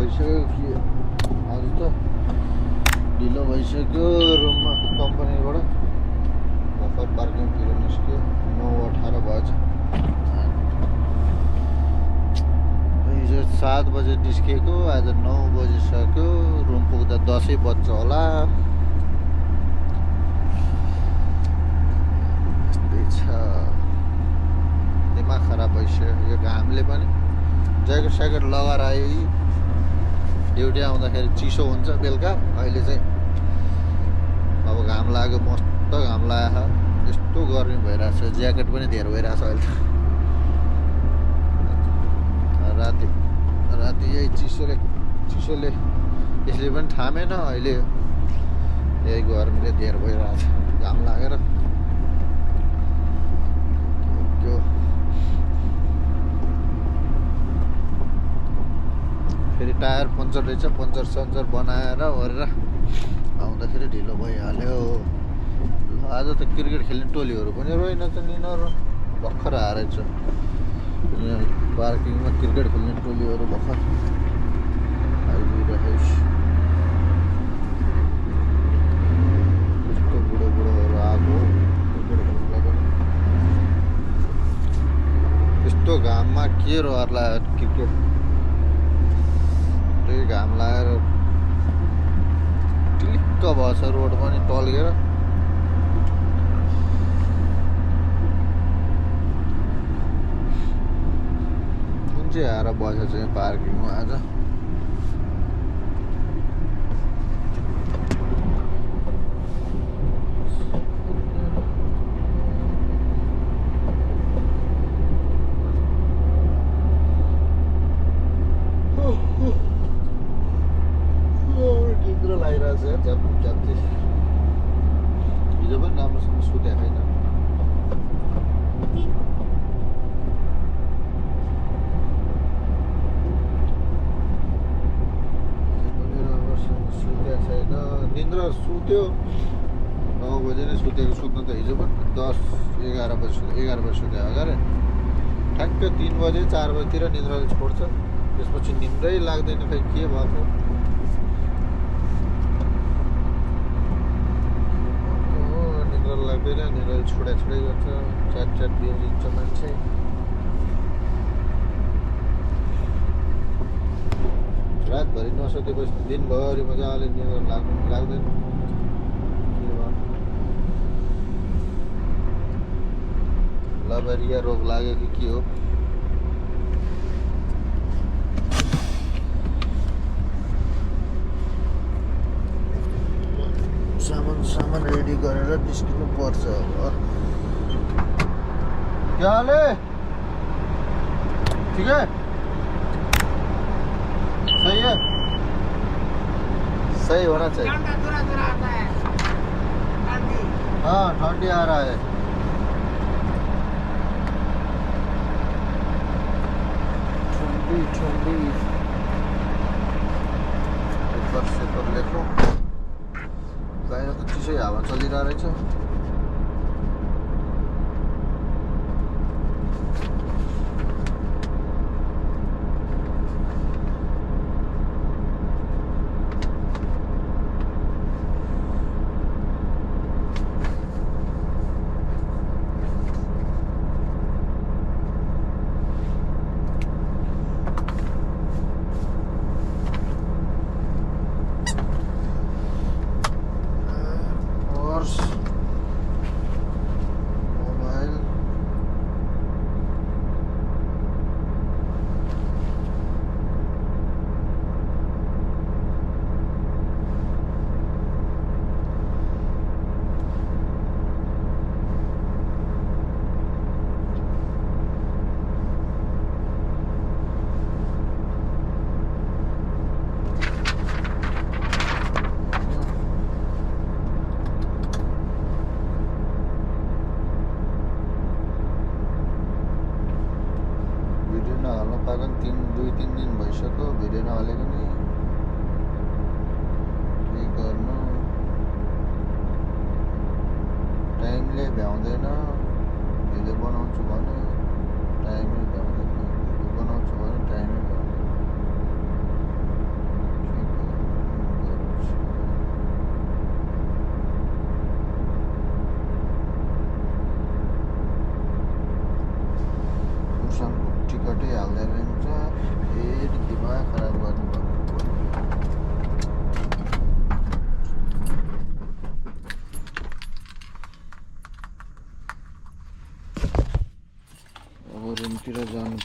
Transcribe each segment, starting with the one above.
भइसक्यो कि आज त ढिलो भइसक्यो रुममा कम्पनीबाट भर्खर पार्किङतिर निस्क्यो 9:18 भएछ हिजो 7 बजे निस्केको आज 9 बजिसक्यो रुम पुग्दा 10 बज्छ होला यस्तै छ दिमाग खराब भइसक्यो यो घामले पनि ज्याकेट स्याकेट लगाएर आयो ड्युटी आउँदाखेरि चिसो हुन्छ बेलुका अहिले चाहिँ अब घाम लाग्यो मस्त घाम लागेको छ यस्तो गर्मी भइरहेछ ज्याकेट पनि धेरै भइरहेछ अहिले राति राति यही चिसोले यसले पनि थामेन अहिले यही गर्मीले धेरै भइरहेछ घाम लागेर फेरि टायर पङ्चर रहेछ पङ्चर सन्चर बनाएर ओरेर आउँदाखेरि ढिलो भइहाल्यो आज त क्रिकेट खेल्ने टोलीहरू पनि रहेनछ यिनीहरू भर्खर हारेछ पार्किङमा क्रिकेट खेल्ने टोलीहरू भर्खर आइदिइरहेछ यस्तो बुढोहरू आएको क्रिकेट खेल्नुलाई पनि यस्तो घाममा के रहला क्रिकेट त्यही घाम लागेर टिलिक्क भएछ रोड पनि टल्केर कुन चाहिँ आएर बसेछ यहाँ पार्किङमा आज हिजो पनि राम्रोसँग सुतेको छैन निन्द्रा सुत्यो 9 बजे नै सुतेको सुत्नु त हिजो पनि 10-11 बजे सुत्यो अगाडि ठ्याक्क 3 बजे 4 बजीतिर निन्द्राले छोड्छ त्यसपछि निन्द्रै लाग्दैन खै के भएको लाग्दैन निन्द्रा छोडै गर्छ च्याट बिउजिन्छ मान्छे रातभरि नसुतेपछि दिनभरि मजाले निन्द्रा लाग्दैन लबेरिया रोग लाग्यो कि के हो सामान रेडी गरेर निस्किनु पर्छ अब क्या हाल है ठीक है सही है सही होना चाहिए हाँ ठंडी आ रहा है ठंडी पेपर सेपर लेखो बाहिर त चिसै हावा चलिरहेको रहेछ दुई-तीन दिन भइसक्यो भिडियो नहालेको नि के गर्नु टाइमले भ्याउँदैन भिडियो बनाउँछु भने टाइमै भ्याउँदैन भिडियो बनाउँछु भने टाइमै भ्याउँदैन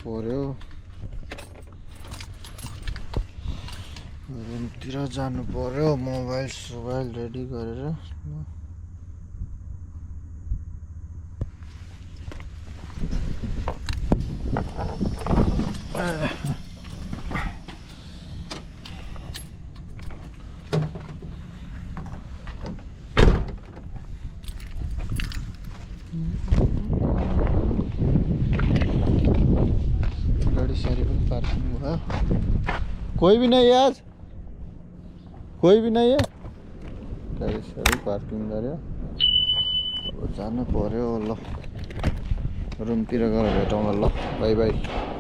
पर्यो रुमतिर जानु पर्यो मोबाइल सोबाइल रेडी गरेर गाड़ी सारी पनि पार्किङ भयो कोही भी नहीं है आज कोही भी नहीं है गाडी सारी पार्किङ गर्यो अब जानु पर्यो ल रुमतिर गएर भेटौँ ल बाई बाई